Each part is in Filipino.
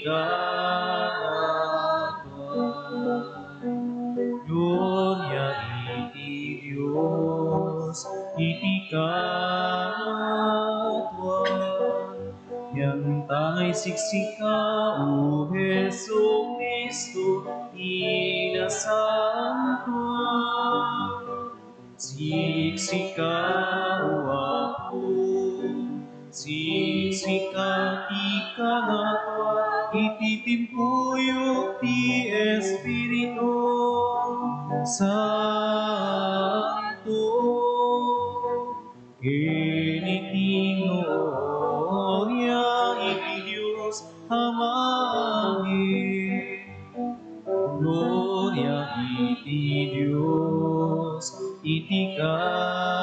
katwan. Gloria iti Dios, iti katwan. Yang ta'y siksika, O Jesu Cristo, inasantuan. Siksika, O Apo, siksika ti kangatwa, iti timpuyok ti Espiritu Santo. Kiniti gloria iti Dios Amahin. Gloria iti Dios, iti katwan.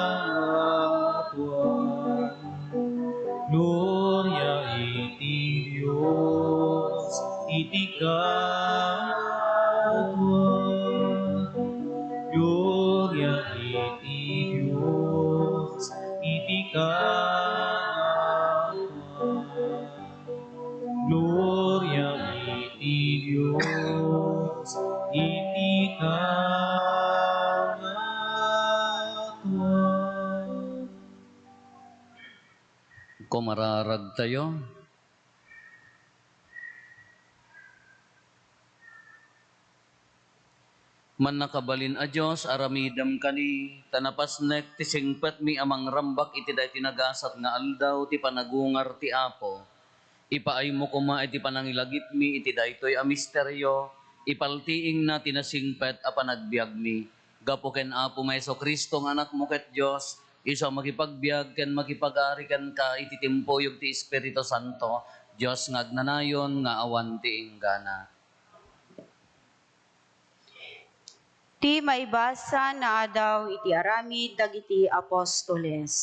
Gloria iti Dios, iti katwan. Gloria iti Dios, iti katwan. Gloria iti Dios, iti katwan. Kumararag tayo. Man nakabalin a Diyos, aramidam kani, tanapasnek ti singpet mi amang rambak iti day tinagasat nga aldaw, ti panagungar ti Apo. Ipaay mo kuma iti panangilagip mi, iti daytoy a misteryo, ipaltiing na tinasingpet a panagbiag mi. Gapo ken Apo Maeso Kristo nga anak mo ket Diyos, iso makipagbiag ken makipag-ari ken ka iti timpuyog ti Espiritu Santo, Diyos nga agnanayon nga awan ti inggana. Ti maibasa na adaw iti aramid dagiti apostoles.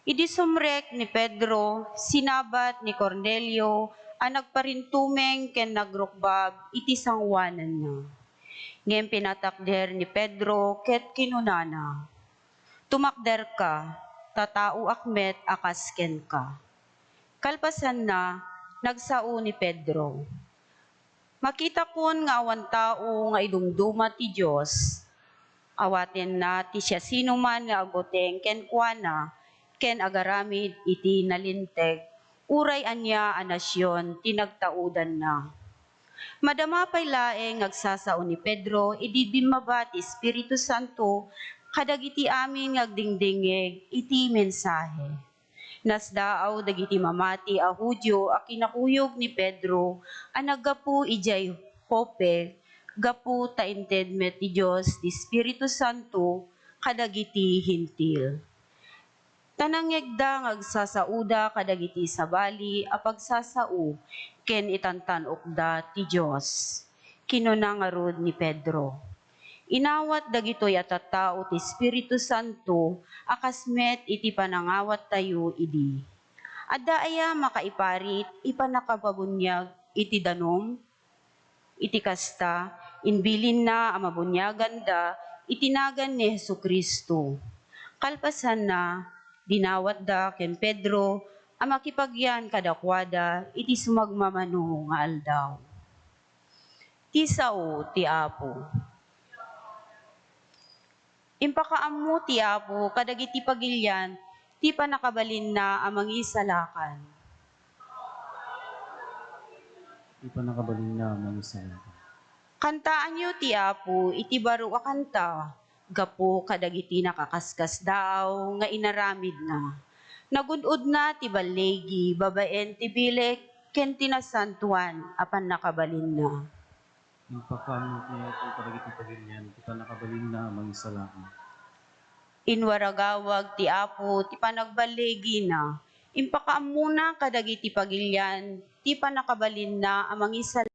Idi sumrek ni Pedro, sinabat ni Cornelio, ang nagparintumeng ken nagrukbab iti sangwanan na. Ngayon pinatakder ni Pedro ket kinunana. Tumakder ka, tatao akmet akasken ka. Kalpasan na, nagsao ni Pedro. Makita kon nga awan tao nga idumduma ti Diyos, awaten na ti siya sinuman nga agoteng ken kuana, ken agaramid iti nalinteg, uray anya a nasyon tinagtaudan na. Madama pay laeng agsasao ni Pedro, idi dimaba ti Espiritu Santo, kadagiti amin ngagdingdingeg iti mensahe. Nasdaaw dagiti mamati a Hudyo a kinakuyog ni Pedro a naggapu ijay Joppe, gapu ta inted met ti Dios ti Espiritu Santo kadagiti Hintil. Tanangegda ngagsasauda kadagiti sabali a pagsasao ken itantanokda ti Dios. Kinuna ngarud ni Pedro. Inawat dagitoy at tattao ti Espiritu Santo, akasmet iti panangawat tayo idi. Adda aya makaiparit, ipanakababunyag iti danom, iti kasta, inbilin na amabunyagan da, itinagan ni Jesucristo. Kalpasan na, dinawat da ken Pedro, amakipagyan kadakwada, iti sumagmamano nga aldaw. Tisao ti Apo. Impakaammo ti Apo kadagiti pagilyan ti panakabalin na amangi salakan. Di pa nakabalin na mga salakan. Kantaan niyo ti Apo iti baro a kanta, gapo kadagiti nakakaskas daw nga inaramid na. Nagudud na ti balegi, babaen ti bilek, ken tinasantuan apan nakabalin na. Impakaamot niya ito kadagiti pagilyan, di pa nakabalin na mga salakan. Inwaragawag ti Apo ti panagbalegi na. Impakaamuna kadagiti pagilyan ti panakabalin na amang isa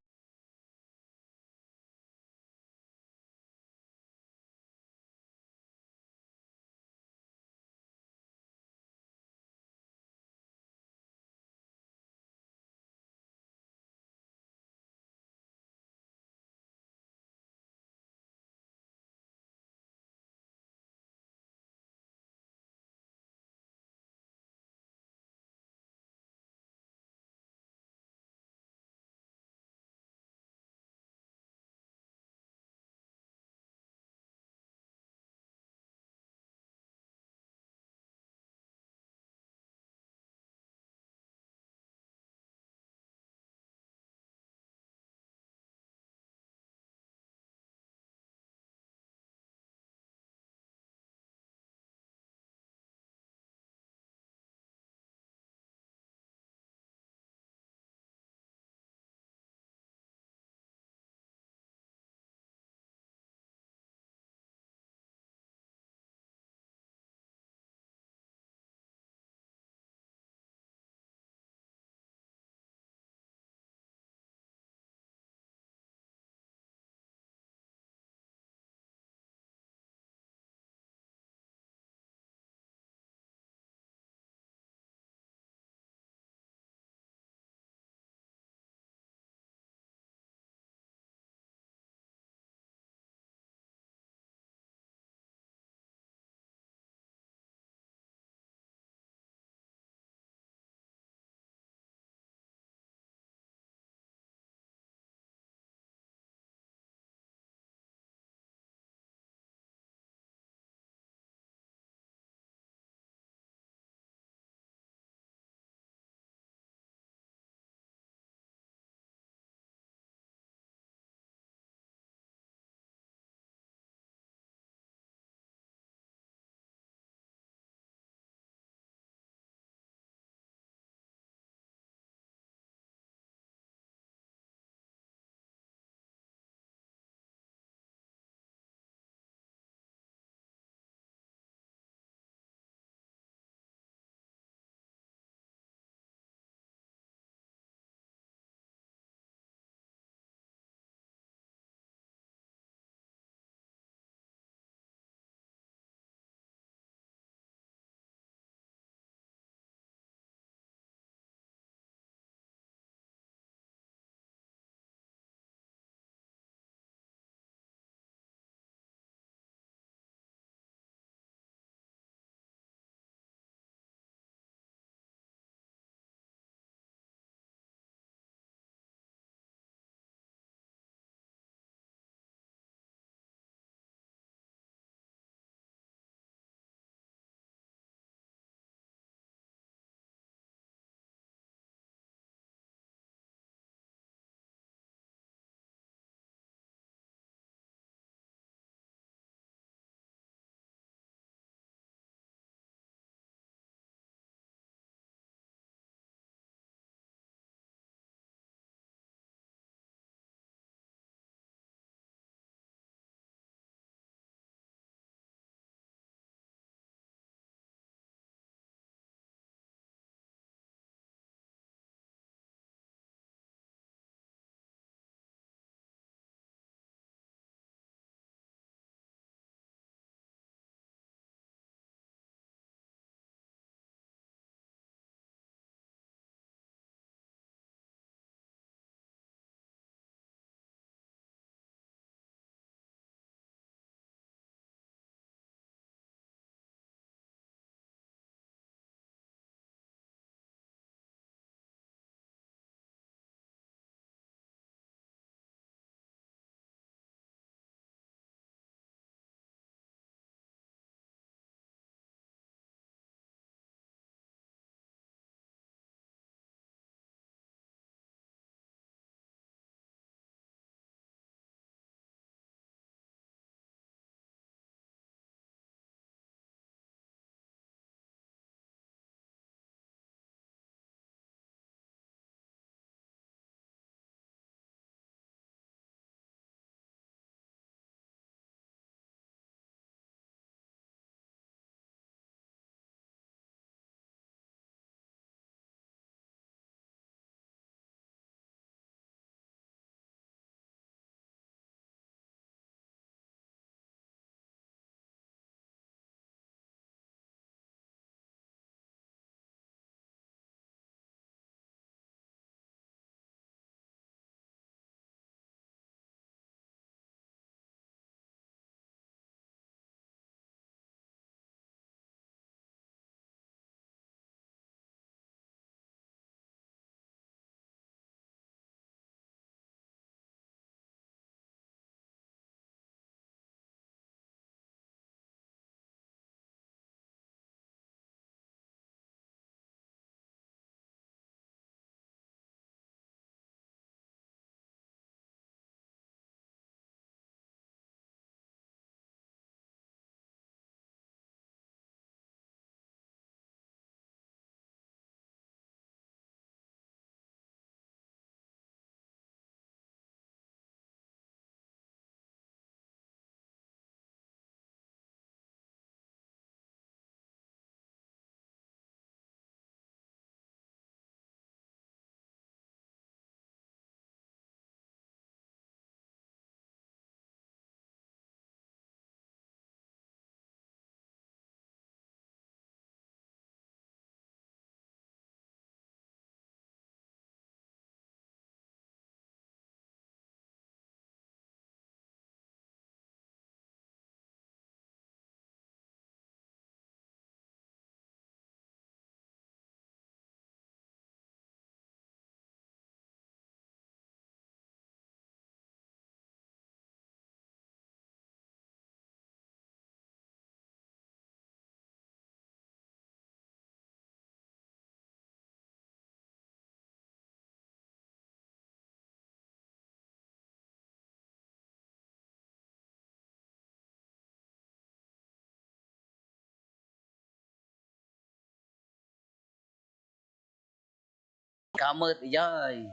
kamot, ijay.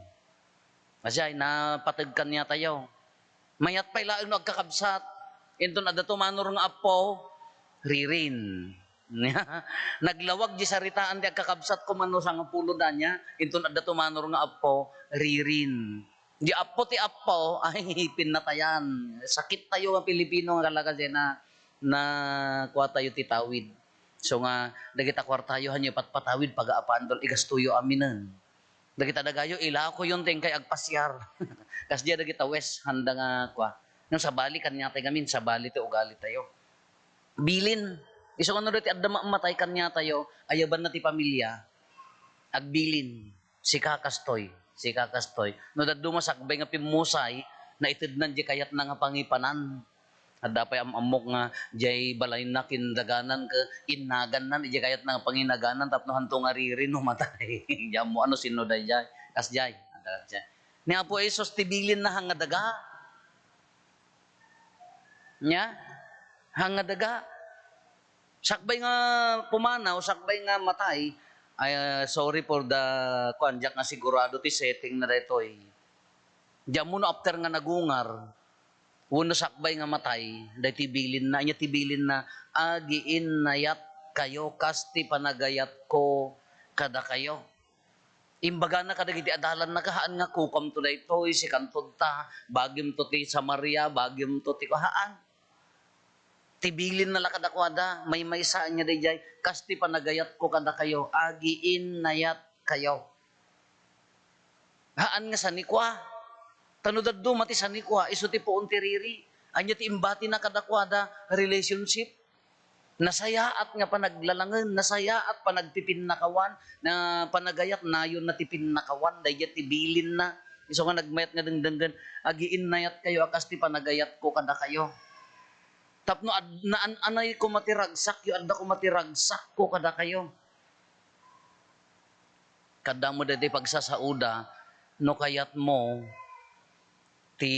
Asay, napatagkan niya tayo. Mayat pa'y laang nagkakabsat. Ito na dato manor nga apo, ririn. Naglawag di saritaan di agkakabsat ko mano sa nga pulo da niya. Ito na dato manor nga apo, ririn. Di apo ti apo, ay pinatayan. Sakit tayo ang Pilipino nga kalagasi na kuha tayo titawid. So nga, dagita kwartayo hanyo patpatawid pag-aapandol, igastuyo aminan. Dagita dagayo, ila ko yun ting kay agpasyar. Kas diya dagita west, handa nga kwa. Nung sa bali, kanya tayo gamin, sa bali tayo, ugali tayo. Bilin. Iso ko na rin, adda mamatay kanya tayo, ayaban na ti pamilya, agbilin. Si kakastoy. No daddo masakbay nga pimusay, na itid di kayat na nga pangipanan. At dapat amok nga jay balay na kindaganan ka inagan na di kayat na panginaganan tapno hanto nga ririn no matay. Diyan mo ano sino day jay kas jay. Ni Apo Esos tibilin na hangadaga. Nya hangadaga. Sakbay nga pumanaw, sakbay nga matay. Ay sorry for the kanjak nga sigurado ti setting na daytoy. Diyan mo no after nga nagungar. Uno sakbay nga matay, day tibilin na, agiin nayat kayo, kasti panagayat ko, kada kayo. Imbaga na kadagiti adalan na kahaan nga kukam to daytoy, si kantod ta, bagim to ti Samaria, bagim to ti kahaan. Tibilin na lakadakwada, may saan niya day kasti panagayat ko kada kayo, agiin nayat kayo. Haan nga sanikwa, tanudad do mati sa nikwa, iso ti poon ti riri. Anya ti imbati na kadakwada, relationship. Nasaya at nga panaglalangan, nasaya at panagtipin nakawan, na panagayat na yun na tipin nakawan, dahil ti bilin na. Iso nga nagmayat nga dengdenggan, agiin nayat kayo, akas ti panagayat ko kada kayo. Tapno, anay ko matiragsak, yung adda ko matiragsak ko kada kayo. Kada mo dati pagsasauda, no kayat mo, ti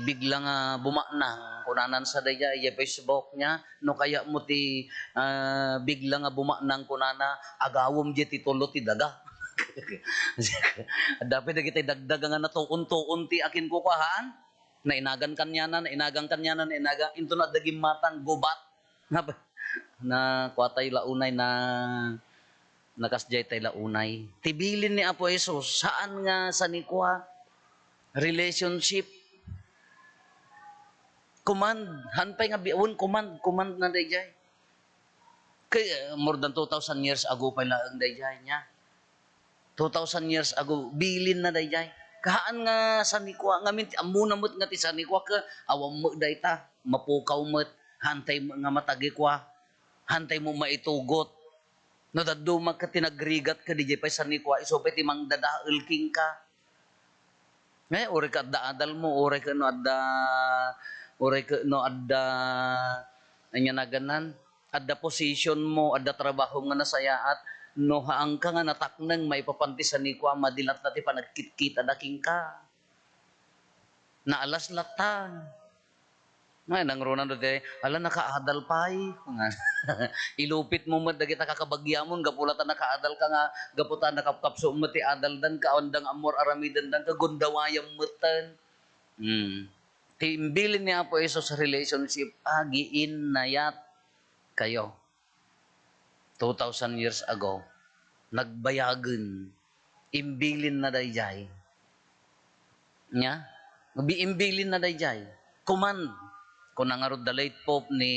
bigla nga bumaknang kunanan sa daya Facebook niya no kaya mo ti bigla nga bumaknang kunana agawom di ti tulo ti daga. Dapat na kita dagdag nga natuon-tuon ti akin kukuhaan na inagan kanya na into na daging matang gubat na kuatay launay na nakasjay tay launay tibilin ni Apo Jesus saan nga sa nikwa relationship command, hanpay nga biawon command na dayjay. Kay more than 2,000 years ago pa lang dayjay niya. 2,000 years ago bilin na dayjay. Kahaan nga sa nikwa ngamin amuna met nga ti sa nikwa ka awam mo dayta mapukaw met hantay mo nga matagi kwa. Hantay mo maitugot. No daddo ka tinagrigat ka dijay pa sa nikwa iso pa ti mangdadael king ka. Ore ka adda-adal mo, ore ka no adda anya na ganan adda position mo adda trabaho nga nasayaat no haang ka nga nataknang may papantisan ni kwa madilat na ti panagkitkit adaking ka naalas latan ngay nang ronan do te ala nakaadal pay ilupit mo med dagita kakabagyamon gapulatan nakaadal ka nga gaputan nakapkapso mo ti adal dan ka ondang amor aramidan dan ka gundawayam metan Timbilin niya po iso sa relationship, agiin nayat kayo. 2,000 years ago, nagbayagan, imbilin na dayjay. Nya? Imbilin na dayjay. Command. Kung nangarod the late Pope ni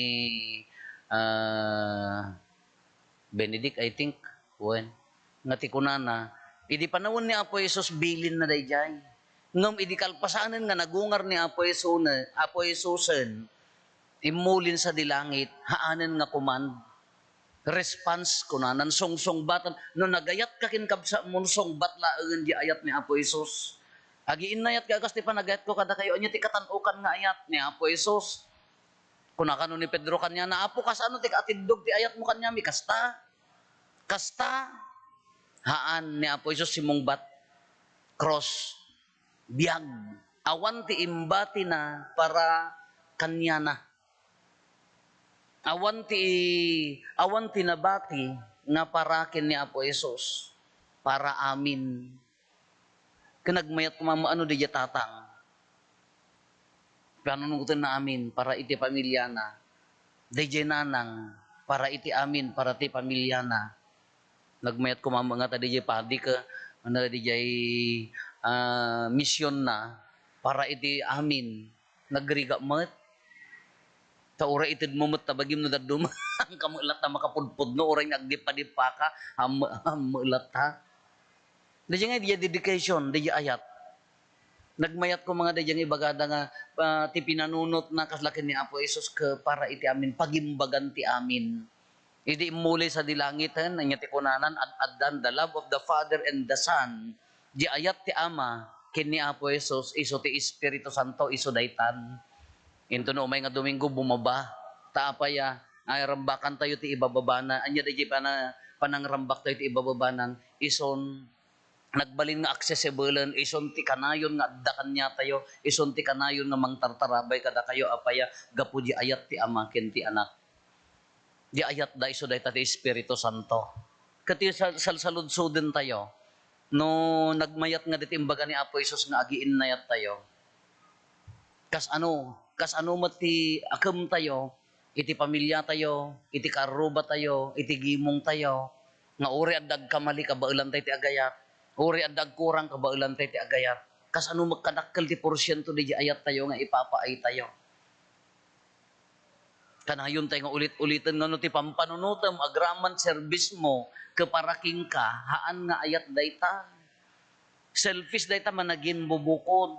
Benedict, I think, when, nga tikunana, idi panawon ni Apo Isos bilin na dayjay. Ngam idikalpasanan nga nagungar ni Apo Isusen, imulin sa dilangit, haanan nga command, response kunanan, song batan, no nagayat ka kinkabsa mo, song batlaan di ayat ni Apo Isus. Agi inayat ka, kasi panagayat ko kada kayo, anya ti katanukan nga ayat ni Apo Isus. Kunakano ni Pedro kanya na, Apo kas ano ti katindog ti ayat mo kanya, mi kasta, haan ni Apo Isus simong bat, cross, biyag awan ti imbati na para kanya na awan ti nabati nga para ken ni Apo Esos para amin Kanagmayat kumama ano di tatang. Panunutan na amin para iti pamilya na. Di nanang para iti amin para ti pamilya na. Nagmayat kumama nga ta di padi ka ano di mission na para iti amin. Nagriga mat. Ta ura itid mo mat tabagim no daduma. Ang kamulat na makapudpud no oray nagdipa-dipa ka hamulat ha. Di nga di dedication, di ayat. Nagmayat ko mga dadyang ibagada nga ti pinanunot na kaslakin ni Apo Isus ke para iti amin pagimbagan ti amin. Iti muli sa dilangitan anya ti kunanan addan the love of the Father and the Son. Di ayat ti Ama ken ni Apo Isus iso ti Espiritu Santo iso daytan. Into no may nga Domingo bumaba taapaya ay rambakan tayo ti ibababana anya di panangrambak tayo ti ibababanan ison nagbalin nga accessible ison ti kanayon nga adda kanya tayo ison ti kanayon nga mangtartarabay kada kayo apaya gapu di ayat ti Ama ken ti Anak di ayat da iso dayta ti Espiritu Santo kati salsaludsuden tayo no nagmayat nga diti imbaga ni Apo Isus nga agiin nayat tayo kas ano mati akam tayo iti pamilya tayo iti karuba tayo iti gimong tayo nga uri addag kamali kabailan tayo ti agayat uri addag kurang kabailan tayo ti agayat. Kas ano magkadakkel ti porsyento di ayat tayo nga ipapaay tayo. Kanayon tayo nga ulit-ulitan nga no ti pampanunutam agraman service mo kaparaking ka haan nga ayat dayta. Selfish dayta managin bubukod.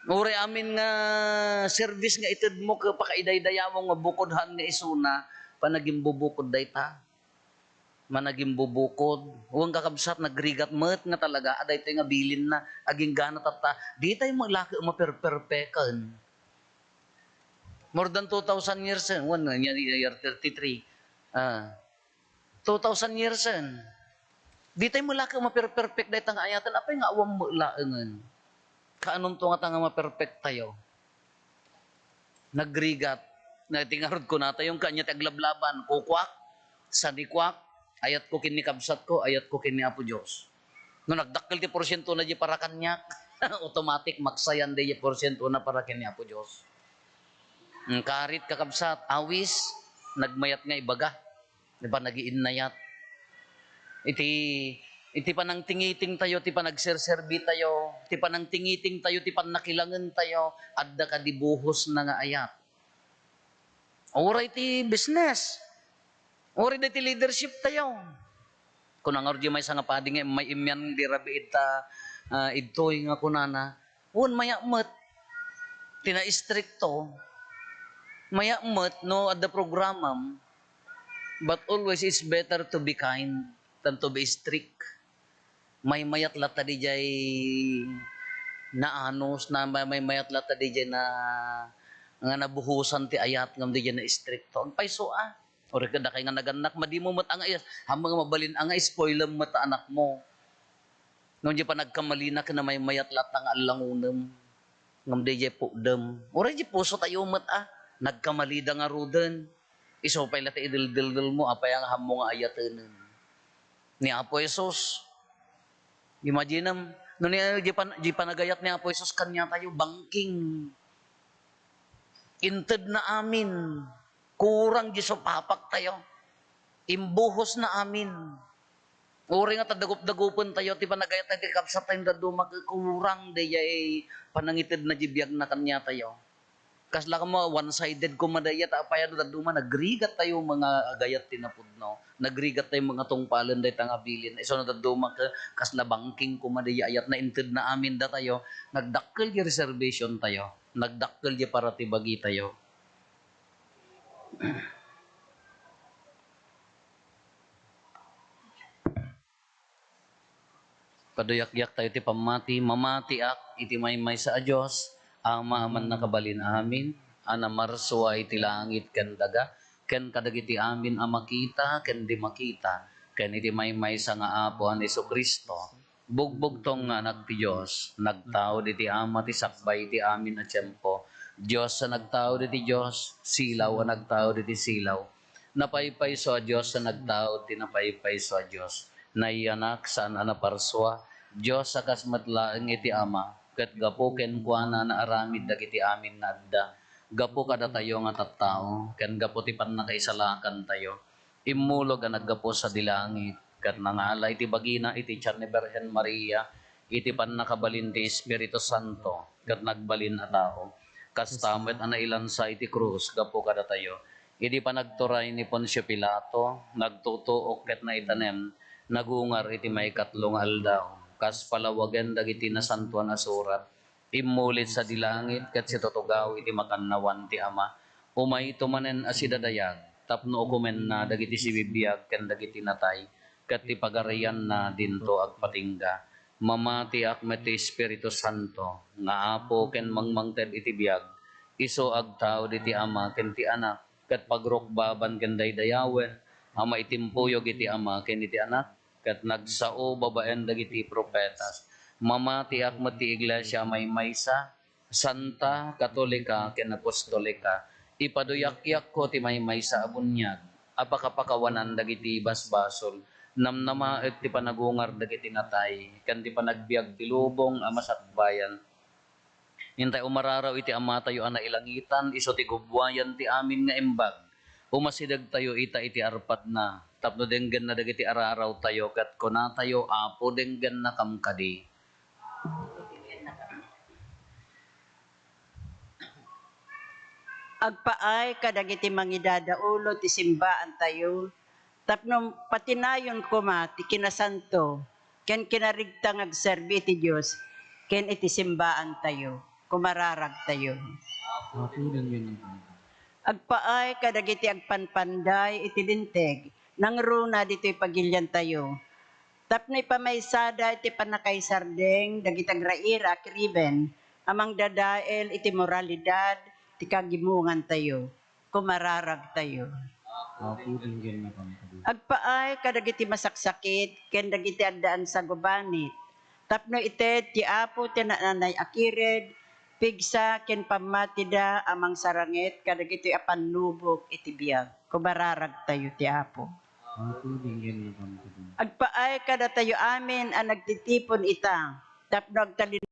Uri amin nga service nga itid mo kapakaiday-daya mo nga bukodhan nga isuna panagin bubukod dayta. Managing bubukod. Huwag kakabsat, nagrigat mat nga talaga. Aday tayo nga bilin na. Aging gana tata. Di tayo maglaki maperperpekan. More than 2,000 years yan. Year 33. 2,000 years yan. Di tayo maglaki maperperpek dahi tanga ayatan. Apay nga awang mulaangan. Kaanong to nga tanga maperpek tayo. Nagrigat. Natingarod ko na tayo yung kanya taglablaban. Kukwak. Sadikwak. Ayat ko kini kabsat ko, ayat ko kini Apo Diyos. No nagdakkel ti porsyento na di para kanyak, automatic maksayan di porsyento na para kini Apo Diyos. Karit kakabsat, awis, nagmayat nga ibaga. Di ba nagiinnayat? Iti panang tingiting tayo, ti panagserserbi tayo, ti panang tingiting tayo, ti panakilangan tayo, adda ka dibuhos na nga ayat. Oray ti business. Ori dati leadership tayo. Kung ang ordi may nga padi nga may imyan di rabi ita idtoy nga kunana. Un mayamat tina-stricto. Mayamat no at the programam. But always it's better to be kind than to be strict. May mayat lata di jay na anos na may mayat lata di jay na nga nabuhusan ti ayat ngam di jay na stricto. Ang paiso Ori kada kay nga naganak madi mo mat ang ayas hamang mabalin ang spoiler mata anak mo. Nung di pa nagkamali na kana may mayat latang alangunam ngam DJ po dem. Ori di puso tayo mat nagkamali da nga ruden. Iso pay lati idildildil mo apay ang hamo nga ayatan. Ni Apo Jesus. Imagine no ni di pa nagayat ni Apo Jesus kanya tayo banking. Inted na amin. Kurang di so papak tayo. Imbuhos na amin. Uri nga tadagup-dagupan tayo, ti panagayat tayo, ti kapsat tayo daduma, kurang di ay panangitid na jibiyag na kanya tayo. Kasla ka mo, one-sided ko madayat, apaya daduma, nagrigat tayo mga agayat tinapudno. Nagrigat tayo mga tungpalan dahi tangabilin. Iso na daduma ka, kasla banking ko madayat na inted na amin da tayo, nagdakkel di reservation tayo. Nagdakkel di para tibagi tayo. Paduyak-yak tayo ti pamati, mamati ak, iti may sa Diyos, ang maaman na kabalin amin, ana marsuay ti langit ken daga, ken kadagiti amin a makita, ken di makita, ken iti may sa nga apo an Jesucristo. Bugbog tong nga anak ti Diyos, nagtao di ti ama ti sakbay ti amin a tiyempo, Diyos sa nagtao di ti Diyos, silaw a nagtao di ti silaw. Napaypay so a Diyos sa nagtao ti napaypay so a Diyos. Naianak saan anaparswa, Diyos sa kasmatlaeng iti Ama, ket gapo ken kuana na aramid dagiti amin na adda. Gapo kada tayo nga tattao, ken gapo ti pannakaisalakan tayo. Immulog nga naggapo sa dilangit, ket nangalay iti bagina iti tiyan ni Birhen Maria, iti pannakabalin ti Espiritu Santo, ket nagbalin a tao. Kastamet ana ilansa iti krus, gapo kada tayo. Iti panagturay ni Poncio Pilato, nagtutuok ket naitanem, nagungar iti may katlong aldaw. Kas palawagan dagiti nasantuan a surat, immulit sa dilangit ket si tutugaw iti makannawan ti Ama. Umay tumanen asidadayag, tapno ukumen na dagiti sibibiyag ken dagiti natay, ket ti pagarian na dinto agpatingga. Mamati akmet ti Espiritu Santo, nga apo ken mangmangted iti biyag, iso agtao diti Ama ken ti Anak, ket pagrukbaban ken daydayawen, ama itimpuyog iti Ama ken iti Anak, ket nagsao babaen dagiti propetas. Mamati akmet ti iglesia may maysa, santa, katolika, ken apostolika. Ipaduyakyak ko ti may maysa a bunyag, apakapakawanan dagiti basbasol, namnamaet ti panagungar dagiti natay, ken ti panagbiag ti lubong a masakbayan. Hintay umararaw iti Ama tayo ana ilangitan, iso ti gubwayan ti amin nga embag. Umasidag tayo ita iti arpat na, tapno denggan na dagiti araraw tayo, kat kuna tayo apo denggan na kamkadi. Agpaay kadagiti mangidadaulo ti simbaan tayo, tapno patinayon kuma ti kinasanto, ken kinarigtang agserbi ti Dios, ken iti simbaan tayo, kumararag tayo. Apo denggan na Agpaay kadagiti agpanpanday iti linteg, nang runa dito'y pagilyan tayo. Tapno ipamaysada iti panakaisardeng, dagiti agraira, kriben, amang dadael iti moralidad, ti kagimungan tayo, kumararag tayo. Apo denggan na kamkadi. Agpaay kadagiti masaksakit, ken dagiti addaan sa gubanit. Tapno ited ti apo ti nanay akired, pigsa ken pamatida amang saranget kadagiti apanubok iti biag. Kumararag tayo ti apo. Apo denggan na kamkadi. Agpaay kada tayo amin ang nagtitipon ita. Tapno agtalin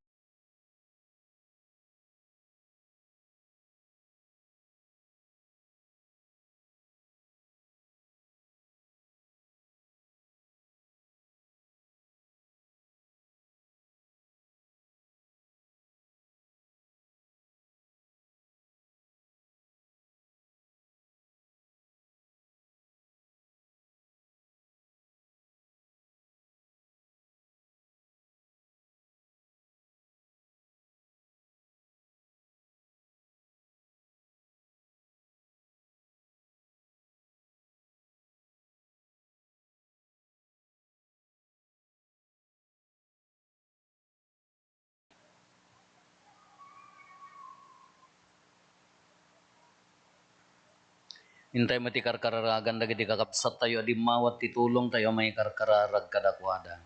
Hintay mo ti karkararagan dagiti kakapsat tayo, adi mawat ti tulong tayo may karkararag kadakwada.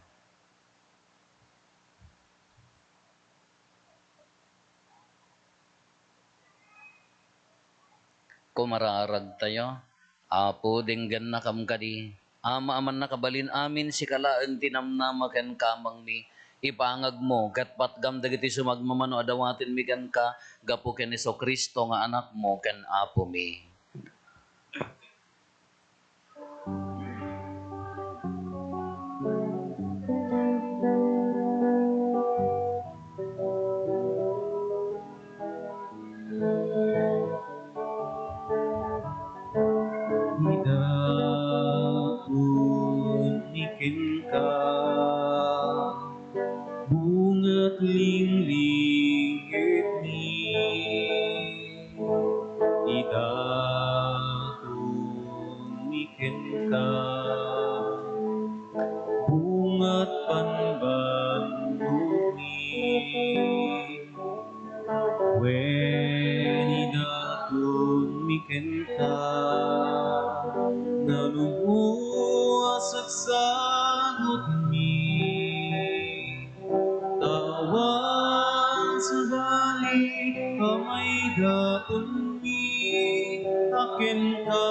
Kumararag tayo, apo denggan na kamkadi. Ama aman nakabalin amin si kalaan tinamnama ken kamang mi. Ipangag mo, ket patgam dagiti sumagmamano adawatin mi ken ka, gapo ken Heso Kristo nga anak mo ken apo mi. Hidaun iken ka, bungat linglingit ni. Hidaun iken ka, bungat panbandog ni. Wen hidaun iken ka, nalubuasagsagot mi. Tawan sa bali amay daton mi, aken ka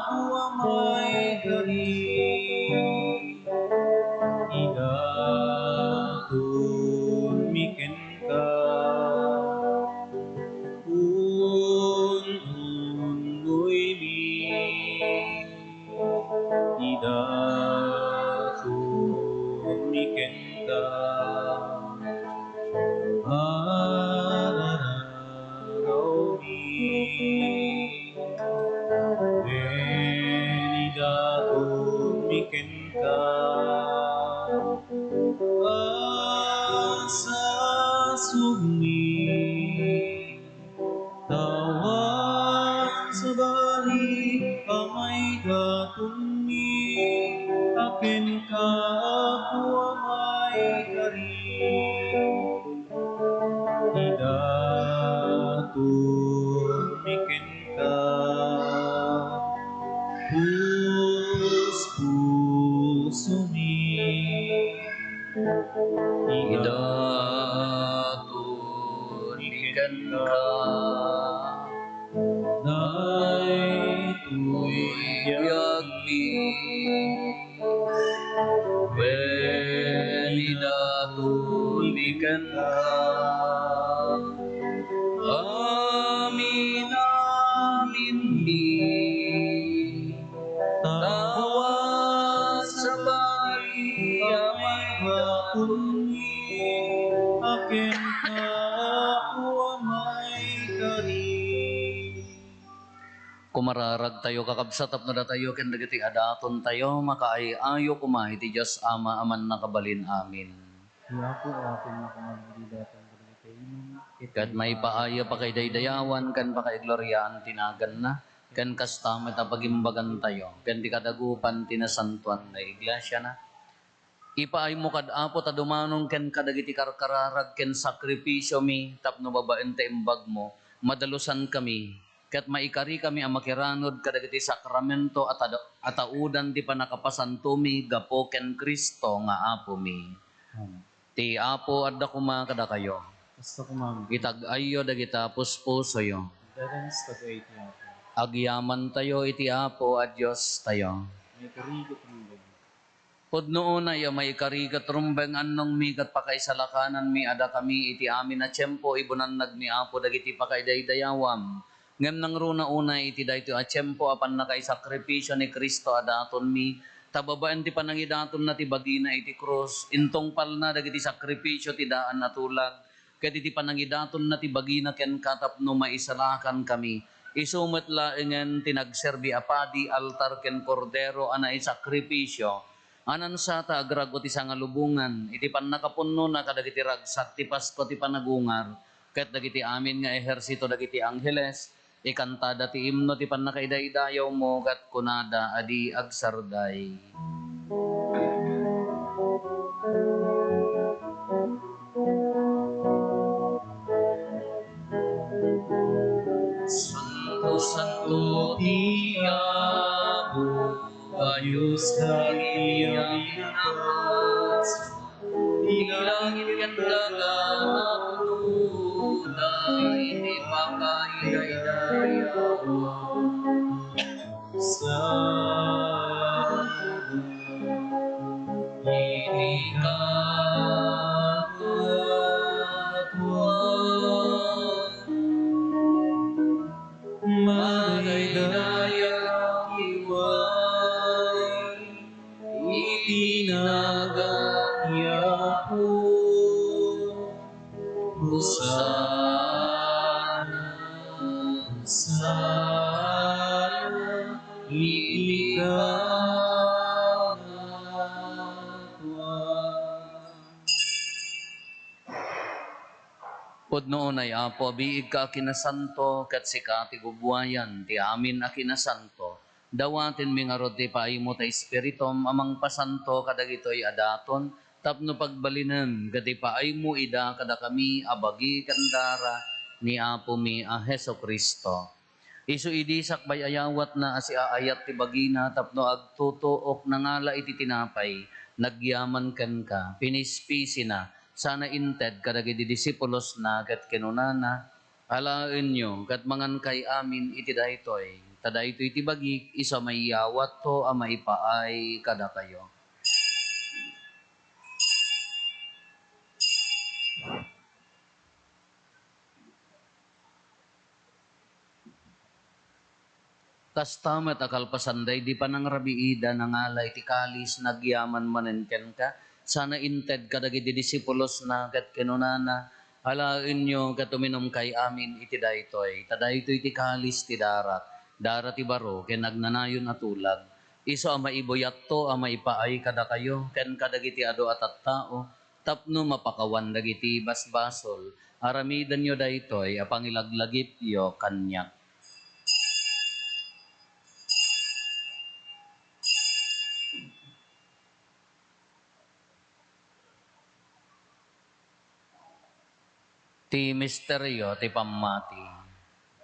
po amay gari. Ida tumiken ka, araraw mi. Venida tumiken ka, asa sumi. Tawan sa bali, amay katungi, akin ka ako amay kari. Idatun mikin ka, puso mi. Idatun ikan ka, Nay tuyag mi. When idatun ikan ka, amin amin mi. Tawas sa bali, amay katungi, akin ka ako amay kari. Kumararag tayo, kakabsatap na tayo, ken dagiti adaton tayo, makaayayo kumahi ti Diyos Ama, aman nakabalin amin. Kaya po atin na kumagdida tayo kayo. Kat may paaya pa kay daydayawan, kan pa kay gloryaan tinagan na, kan kastamet apagimbagan tayo, kan di kadagupan tinasantuan na iglesia na. Ipaay mo kad apo ta dumanong ken kadagiti karkararag ken sakripisyo mi tapno babaen ta imbag mo madalusan kami ket maikari kami ang makiranod kadagiti sakramento at ataudan ti panakapasanto mi gapo ken Kristo nga apo mi. Ti apo adda kuma kada kayo. Basta kumam. Itag-ayo dagita puspuso yo. Dadans tagay niya po. Agyaman tayo iti apo at Diyos tayo. May karigot ng bago. Pudno na ya may karigat rumbeng annong migat pakaisalakanan mi ada kami iti amin na tiyempo ibunan nagni apo dagiti pakaidayawam. Ngem nang runa una iti dayto a tiyempo apan nakaisakripisyo ni Kristo adaton mi tababaen ti panangidaton na ti bagina iti krus intong palna dagiti sakripisyo ti daan natulag ket iti panangidaton na ti bagina ken katapno maisalakan kami. Isumet laengen tinagserbi apadi altar ken kordero ana isakripisyo. Anan sa ta agragot ti sangalubungan iti pannakapunno na kadagiti ragsak ti Pasko ti panagungar ket dagiti amin nga ehersito dagiti angheles ikantada ti imno ti pannakaidaydayaw mo ket kunada adi agsarday. Santo Santo Tiago Ayos kaliang inapas, ilangit kan dagat tunay, di pakaiday-dayaw. Sana Hindi ka madaydayaw iway, itinagaya po. Sana Pudnoon ay apo, biig ka kinasanto, kat sika ti gubuayan, ti amin a kinasanto. Dawatin mi nga rod ti paimo ta espiritom, amang pasanto kadagitoy adaton, tapno pagbalinan, gati paaymo ida kada kami abagi kandara ni apo mi a Heso Kristo. Isu idisak bay ayawat na asi aayat ti bagina tapno agtutuok nangala iti tinapay, nagyaman ken ka, pinispisi na, sana inted kadagiti disipulos na ket kinunana alaen nyo ket mangan kay amin iti daytoy tadaytoy iti bagik isa mayyawat to a maipaay kada kayo. Kastamet akal pasanday, di pa nang rabiida nangalay ti kalis nagyaman manen ken ka. Sana inted kadagiti disipulos na ket kinunana. Halain nyo katuminom kay amin iti daytoy. Tadaytoy ti kalis ti darat. Darat ti baro ken nagnanayon atulag. Iso ama iboyat to ama ipaay kada kayo ken kadagiti ado at tao. Tapno mapakawan dagiti basbasol. Aramidan nyo daytoy apangilaglagip yo kanyak. Ti misteryo ti pammati.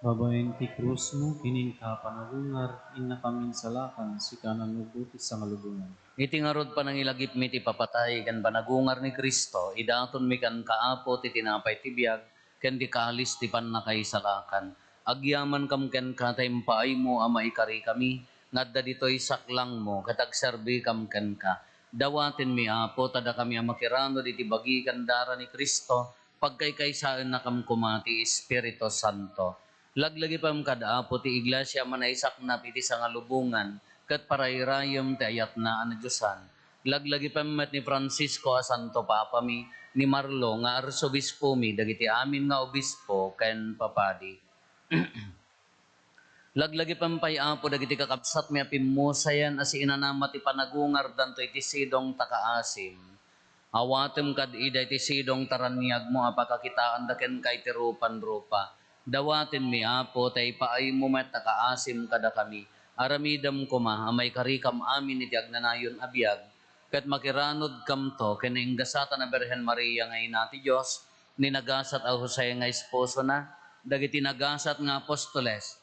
Babaeng ti krus mo, kining ka panagungar, inna kamin salakan, si kanan ubuti sa ngalubungan. Iti ngarod panangilagip mi ti papatay ken panagungar ni Kristo, idaton mi kan kaapo ti tinapay ti biag, ken di kalis ti pannakaisalakan. Agyaman kam ken katay paay mo ama ikari kami, ngadda ditoy saklang mo, katagserbi kam ken ka. Dawaten mi apo, tada kami amakirano diti bagi kandara ni Kristo, pagkaykaysaan na kam kumati Espiritu Santo. Laglagi pam kada apo ti iglesia manaisak na piti sa ngalubungan, kat parayrayom ti ayat na anadyosan. Laglagi pamet ni Francisco a Santo Papa mi, ni Marlo nga arsobispo mi, dagiti amin nga obispo, ken papadi. Laglagi pampay apo dagiti kakabsat mi apimusayan as inanama ti panagungar danto iti sidong takaasim. Awatem kad ida iti sidong taranyag mo apakakitaan da ken kay ti rupan-rupa. Dawaten mi apo tay paay mo met takaasim kada kami. Aramidam kuma amay karikam amin iti agnanayon abiyag. Ket makiranod kam to ken inggasata na Birhen Maria nga ina ti Dios ni nagasat a Jose nga esposo na dagiti nagasat nga apostoles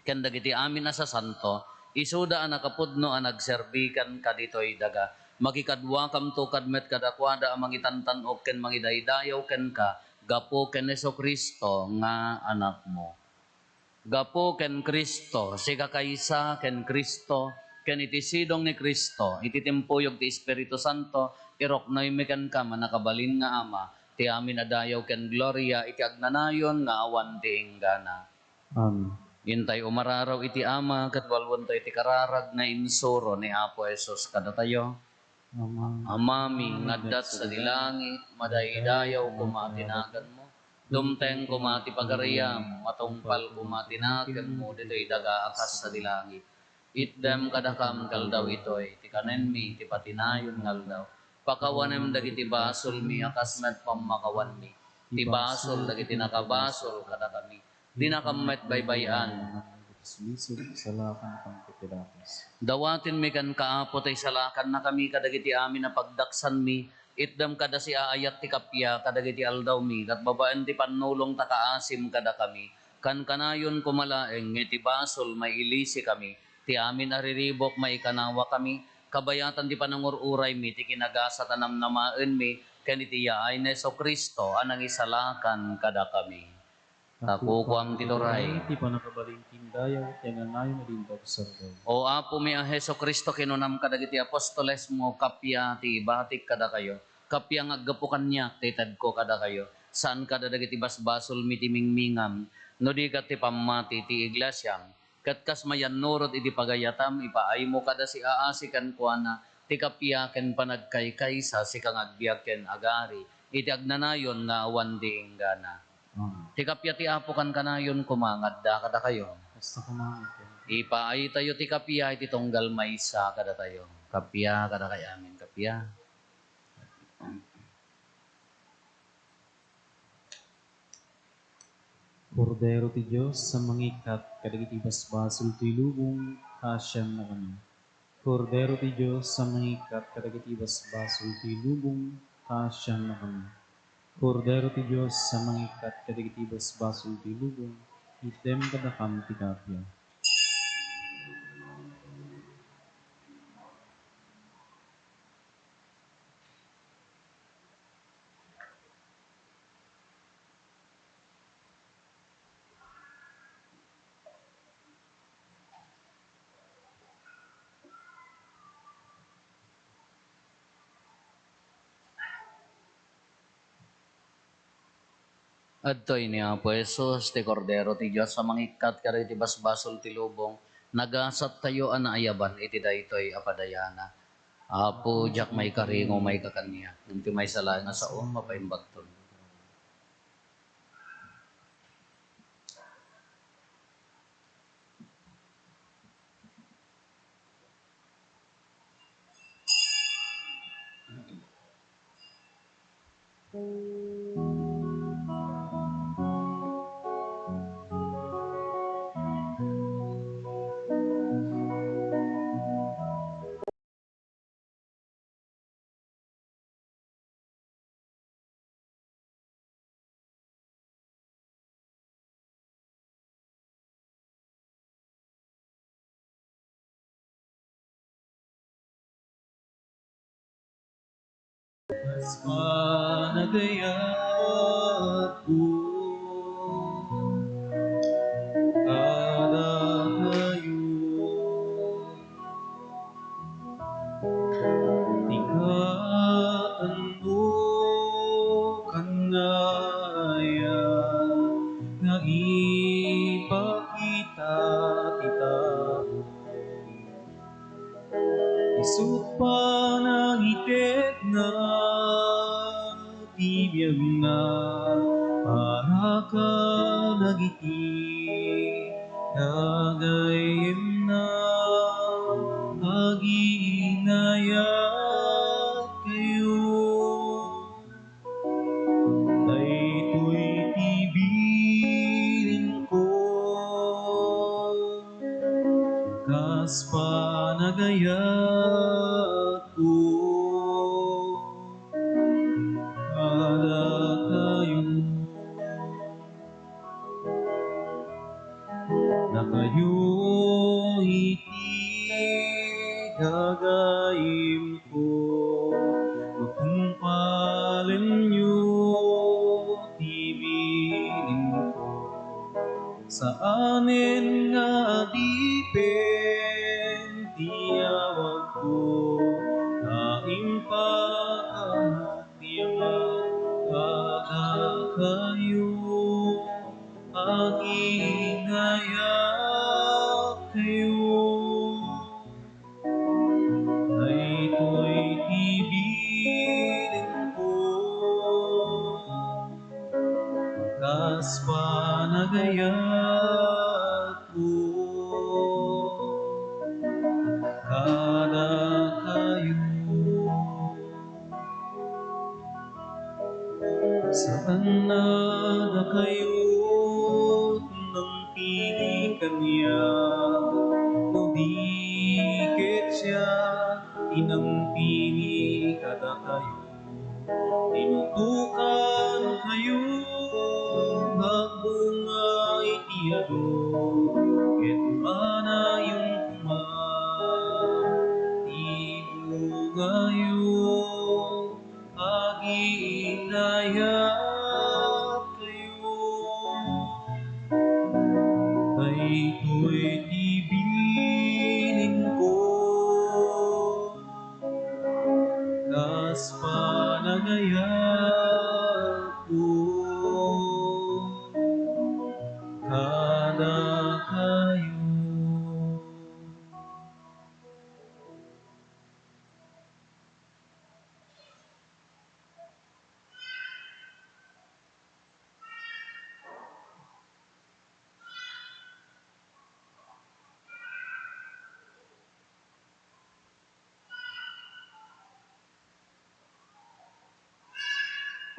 ken dagiti amin na sa santo, isuda ang nakapudno ang nagserbikan kaditoy daga. Makikadwa kam to kadmet kadakwada ang mangitantanok ken mangidaydayaw ken ka, gapo ken Heso Kristo nga anak mo. Gapo ken Kristo, siga kaysa ken Kristo, ken iti sidong ni Kristo, iti timpuyog ti Espiritu Santo, iroknoy mi ken ka manakabalin nga ama, ti amin adayaw ken gloria, iti agnanayon nga awan ti inggana. Amen. Intay umararaw iti ama, katwalwan tayo iti kararag na insuro ni Apo Jesus kada tayo. Amami, ngaddat sa dilangit, madaydayaw kumatinagan mo. Dumteng kumati pagariyam, matungpal kumatinagan mo, dito'y daga akas sa dilangit. Itdem kadakam kaldaw ito'y, ti kanen mi, ti patinayon ngaldaw. Pakawanem dagiti basol mi, akas met pamakawan mi. Ti basol dagiti nakabasol kada kami. Di nakamet baybayan. Sulisod, salakan kang kitirakas. Dawatin mi kan kaapo tay salakan na kami kadagiti amin na pagdaksan mi. Itdam kada si aayat ti kapya kadagiti aldaw mi. Kat babaan ti panulong takaasim kada kami. Kan kanayon kumalaeng iti basol may ilisi kami. Ti amin ariribok may kanawa kami. Kabayatan ti panangururay mi ti kinagasa tanam namaen mi. Ken iti yaay na Heso Kristo anang isalakan kada kami. Takukuam tituray. Ti panakabaling tindayaw, tiyangan ngayon alintag sardaw. O apo mi a Heso Kristo kinunam kadagiti apostoles mo kapya ti ibatik kada kayo. Kapya nga aggapukan niya titad ko kada kayo. Saan kada dagiti basbasol mi ti mingmingam. No di kat ti pamati ti iglesyam. Kat kas mayan nurot iti pagayatam ipaay mo kada si aasikan kuana ti kapya ken panagkaykaysa si kang agbiag ken agari. Iti agnanayon nga awan di inggana. Ti kapya ti apo kan kanayon kumangadda kada kayo. Basta kumangit. Ipaay tayo ti kapya iti tunggal maysa kada tayo. Kapya kada kay amin kapya. Kordero ti Diyos sa mangikat, kadagiti basbasol ti lubong, kasyang na kami. Kordero ti Diyos sa mangikat, kadagiti basbasol ti lubong, kasyang na kami. Kordero ti Diyos sa mangikat, kadagiti basbasol ti lubong, item kadakam ti kapya. Adtoy ni Apo Jesus, ti Kordero ti Diyos, sa mangikat kada iti basbasol ti lubong, nagasat tayo anaayaban, iti daytoy apadayana. Apo, jak may karingo, may kakanya. Nunti may sala nga sa mapaimbag to. Mas panagayat ko kada kayo ikatando kanaya nga ipakita kita isut panangited na tibiyag na para ka nagiti nagayem na aginayat kayo daytoy tibilin ko kas panagayat ko kada kayo na kayo iti gagayim ko makumpalen nyo tibilin ko sa anin nga adipen tiyawag ko naimpakahatiyan kada kayo aginayat kayo daytoy tibilin ko kas panagayat ko kada kayo saan na kayo nang pili kanya no di ket siya inang pili kada kayo tinutukan kayo magbunga itiado ket manayong kuma ibungayo aginayat kayo daytoy tibilin ko kas panagayat ko kada kayo.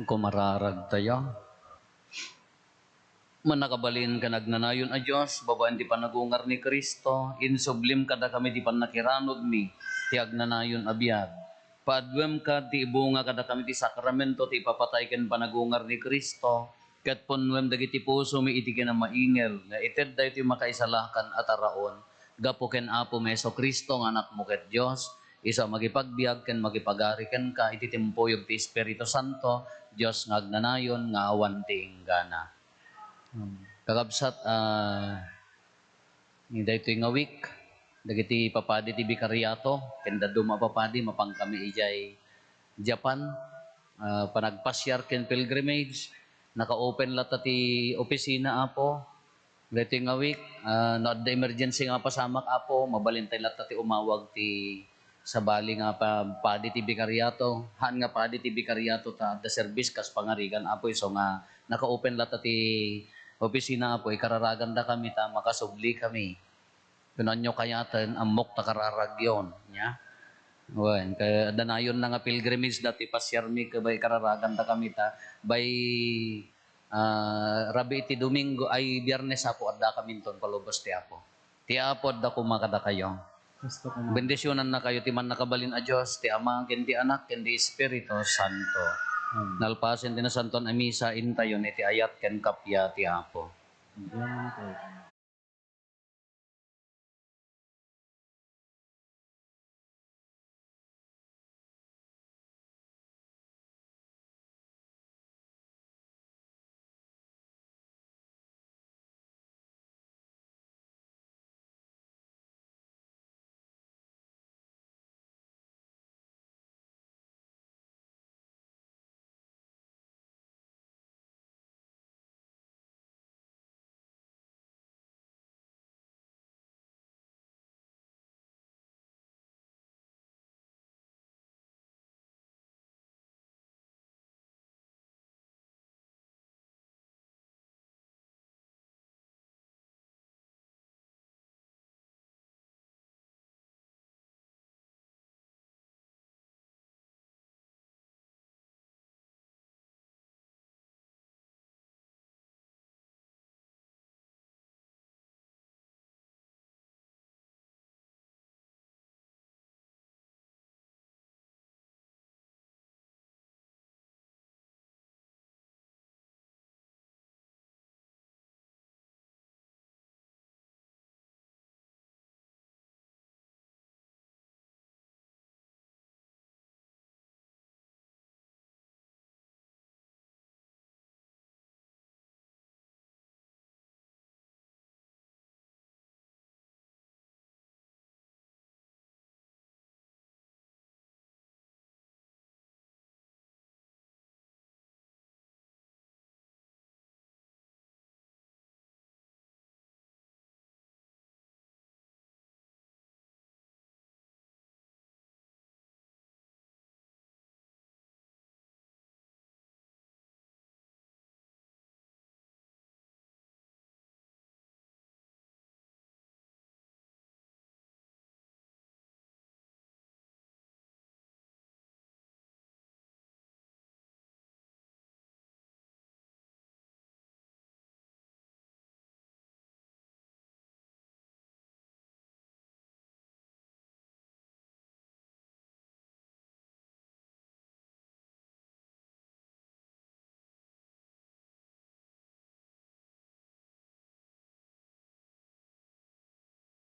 Kumararag tayo. Manakabalin ka nagnanayon a Diyos, babaan ti panagungar ni Kristo, insublim kada kami ti panakiranod mi, ti agnanayon abiyad. Paadwem ka ti ibunga kada kami ti sakramento, ti ipapatay ken panagungar ni Kristo, ket ponwem dagiti puso mi iti ken maingel, nga ited dahi ti makaisalakan at araon, gapo ken Apo Meso Kristo nga anak mo ket Diyos, isa magipagbiag ken magipagari ken ka iti timpuyog ti Espiritu Santo, Diyos nga agnanayon nga awan ti inggana. Kakabsat, daytoy nga week, dagiti papadi ti Bicariato, kenda duma papadi, mapang kami ijay Japan, panagpasyar ken pilgrimage, naka-open lata ti opisina apo. Dito nga week, no the emergency nga pasamak apo, mabalintay lata ti umawag ti sa bali nga pa padi ti bikaryato. Han nga padi ti bikaryato ta the service kas pangarigan apo so nga naka-open lata ti opisina apo ikararagan da kami ta makasubli kami. Kunan nyo kayatan amok ta kararagyon nya. Wen kaya danayon na nga pilgrimage dati pasyar mi kabay kararagan da kami ta by Rabi iti Domingo ay Biyernes apo adda kami ton palubos ti apo. Ti apo adda kumakada kayo. Gusto ko man. Bendisyonan na kayo ti man nakabalin a Dios ti Ama ken ti Anak ken ti Espiritu Santo. Amen. Nalpasen ti na santon a misa intayon iti ayat ken kapya ti apo. Diyan man tayo.